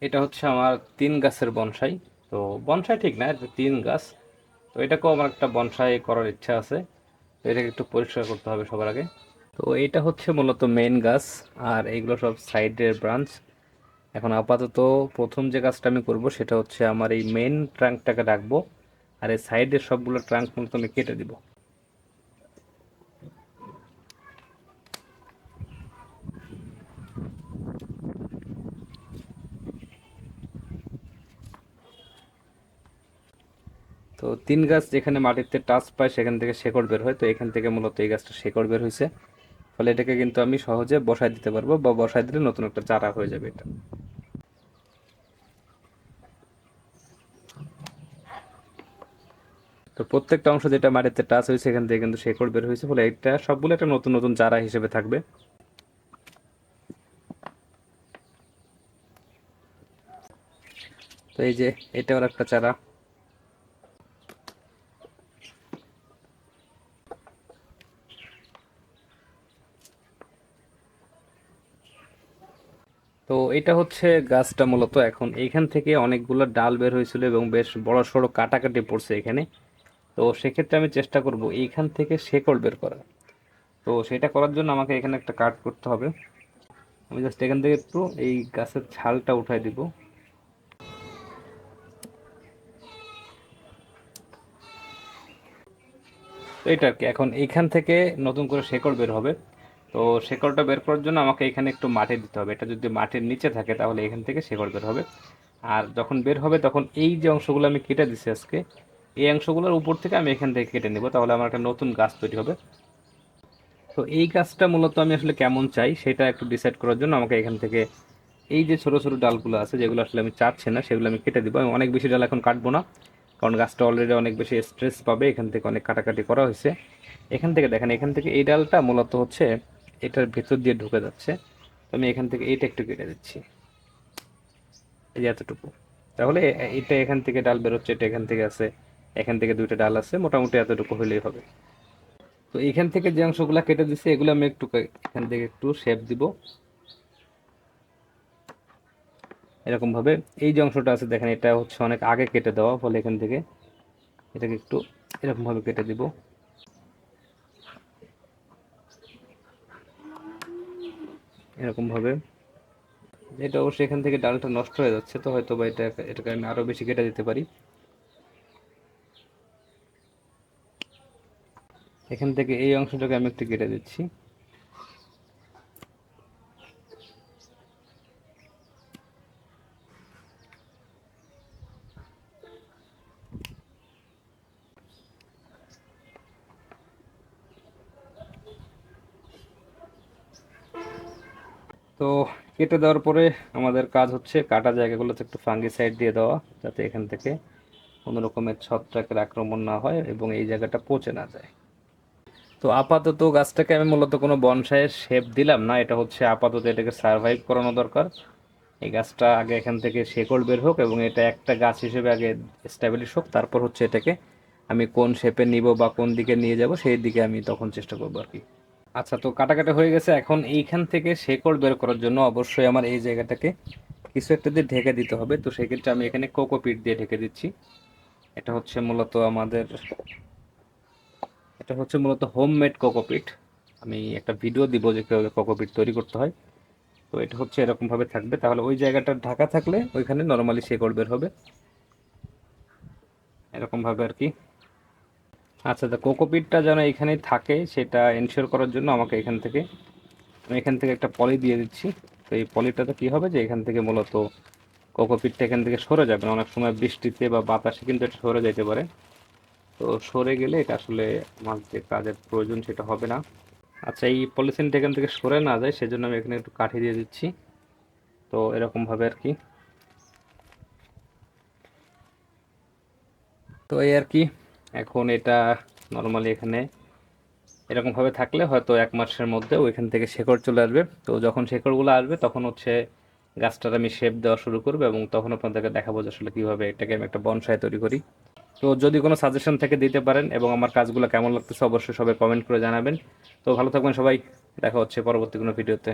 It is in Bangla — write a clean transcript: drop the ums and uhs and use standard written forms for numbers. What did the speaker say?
এটা হচ্ছে আমার ৩ গাছের বনসাই। তো বনসাই ঠিক না, এটা ৩ গাছ। তো এটাকেও আমার একটা বনসাই করার ইচ্ছা আছে। তো এটাকে একটু পরিষ্কার করতে হবে সবার আগে। তো এটা হচ্ছে মূলত মেইন গাছ, আর এইগুলো সব সাইডের ব্রাঞ্চ। এখন আপাতত প্রথম যে কাজটা আমি করব সেটা হচ্ছে আমার এই মেইন ট্রাঙ্কটাকে রাখবো, আর এই সাইডের সবগুলো ট্রাঙ্ক মূলত আমি কেটে দিব। তো ৩ গাছ যেখানে মাটিতে টাচ পায় সেখান থেকে শেকড় বের হয়, তো এখান থেকে মূলত এই গাছটা শেকড় বের হয়েছে। ফলে এটাকে কিন্তু আমি সহজে বসায় দিতে পারবো, বা বসায় দিলে নতুন একটা চারা হয়ে যাবে এটা। তো প্রত্যেকটা অংশ যেটা মাটিতে টাচ হয়েছে এখান থেকে কিন্তু শেকড় বের হয়েছে, ফলে এটা সবগুলো একটা নতুন নতুন চারা হিসেবে থাকবে। তো এই যে এটাও একটা চারা। তো এটা হচ্ছে গাছটা মূলত এখন এইখান থেকে অনেকগুলো ডাল বের হয়েছিল এবং বেশ বড় সড়ো কাটাকাটি পড়ছে এখানে। তো সেক্ষেত্রে আমি চেষ্টা করব এইখান থেকে শেকড় বের করা। তো সেটা করার জন্য আমাকে এখানে একটা কাট করতে হবে। আমি জাস্ট এখান থেকে একটু এই গাছের ছালটা উঠাই দিব। তো এটা আর কি, এখন এইখান থেকে নতুন করে শেকড় বের হবে। তো শেকড়টা বের করার জন্য আমাকে এখানে একটু মাটি দিতে হবে। এটা যদি মাটির নিচে থাকে তাহলে এখান থেকে শেকড় বের হবে। আর যখন বের হবে তখন এই যে অংশগুলো আমি কেটে দিচ্ছি আজকে, এই অংশগুলোর উপর থেকে আমি এখান থেকে কেটে নেব, তাহলে আমার একটা নতুন গাছ তৈরি হবে। তো এই গাছটা মূলত আমি আসলে কেমন চাই সেটা একটু ডিসাইড করার জন্য আমাকে এখান থেকে এই যে ছোট ছোট ডালগুলো আছে যেগুলো আসলে আমি চাচ্ছি না সেগুলো আমি কেটে দিব। আমি অনেক বেশি ডাল এখন কাটবো না, কারণ গাছটা অলরেডি অনেক বেশি স্ট্রেস পাবে, এখান থেকে অনেক কাটাকাটি করা হয়েছে। এখান থেকে দেখেন, এখান থেকে এই ডালটা মূলত হচ্ছে এটার ভেতর দিয়ে ঢুকে যাচ্ছে। তো আমি এখান থেকে এইটা একটু কেটে দিচ্ছি, এই যে এতটুকু। তাহলে এটা এখান থেকে ডাল বেরোচ্ছে, এটা এখান থেকে আছে, এখান থেকে দুইটা ডাল আছে, মোটামুটি এতটুকু হলেই হবে। তো এখান থেকে যে অংশগুলো কেটে দিচ্ছি এগুলো আমি একটু এখান থেকে একটু শেপ দিব এরকম ভাবে। এই যে অংশটা আছে দেখেন, এটা হচ্ছে অনেক আগে কেটে দেওয়া, ফলে এখান থেকে এটাকে একটু এরকম ভাবে কেটে দিব, এরকম ভাবে। এটা অবশ্যই এখান থেকে ডালটা নষ্ট হয়ে যাচ্ছে, তো হয়তো বা এটাকে আমি আরো বেশি কেটে দিতে পারি। এখান থেকে এই অংশটাকে আমি একটু কেটে দিচ্ছি। তো কেটে দেওয়ার পরে আমাদের কাজ হচ্ছে কাটা জায়গাগুলোতে একটু ফাঙ্গিসাইড দিয়ে দেওয়া, যাতে এখান থেকে কোনো রকমের ছত্রাকের আক্রমণ না হয় এবং এই জায়গাটা পচে না যায়। তো আপাতত গাছটাকে আমি মূলত কোনো বনসাইয়ের শেপ দিলাম না, এটা হচ্ছে আপাতত এটাকে সারভাইভ করানো দরকার। এই গাছটা আগে এখান থেকে শেকড় বের হোক এবং এটা একটা গাছ হিসেবে আগে এস্টাবলিশ হোক, তারপর হচ্ছে এটাকে আমি কোন শেপে নিব বা কোন দিকে নিয়ে যাব সেই দিকে আমি তখন চেষ্টা করবো আর কি। আচ্ছা, তো কাটাকাটা হয়ে গেছে। এখন এইখান থেকে শেকড় বের করার জন্য অবশ্যই আমার এই জায়গাটাকে কিছু একটা দিয়ে ঢেকে দিতে হবে। তো সেক্ষেত্রে আমি এখানে কোকোপিট দিয়ে ঢেকে দিচ্ছি। এটা হচ্ছে মূলত আমাদের এটা হচ্ছে মূলত হোমমেড কোকোপিট। আমি একটা ভিডিও দিব যে কীভাবে কোকোপিট তৈরি করতে হয়। তো এটা হচ্ছে এরকম ভাবে থাকবে, তাহলে ওই জায়গাটা ঢাকা থাকলে ওইখানে নর্মালি শেকড় বের হবে এরকম ভাবে আর কি। আচ্ছা, তো কোকোপিটটা যেন এখানেই থাকে সেটা এনশিওর করার জন্য আমাকে আমি এখান থেকে একটা পলি দিয়ে দিচ্ছি। তো এই পলিটাতে কি হবে যে এখান থেকে মূলত কোকোপিটটা এখান থেকে সরে যাবে না। অনেক সময় বৃষ্টিতে বা বাতাসে কিন্তু এটা সরে যেতে পারে। তো সরে গেলে এটা আসলে আমার যে কাজের প্রয়োজন সেটা হবে না। আচ্ছা, এই পলিথিনটা এখান থেকে সরে না যায় সেজন্য আমি এখানে একটু কাঠি দিয়ে দিচ্ছি। তো এরকম ভাবে আর কি। তো এই আর কি, এখন এটা নর্মালি এখানে এরকম ভাবে থাকলে হয়তো 1 মাসের মধ্যে ওইখান থেকে শেকড় চলে আসবে। তো যখন শেকড়গুলো আসবে তখন হচ্ছে গাছটার আমি শেপ দেওয়া শুরু করবো, এবং তখন আপনাদেরকে দেখাবো যে আসলে কিভাবে এটাকে আমি একটা বনসাই তৈরি করি। তো যদি কোনো সাজেশন থেকে দিতে পারেন এবং আমার কাজগুলো কেমন লাগতেছে অবশ্যই সবাই কমেন্ট করে জানাবেন। তো ভালো থাকবেন সবাই, দেখা হচ্ছে পরবর্তী কোনো ভিডিওতে।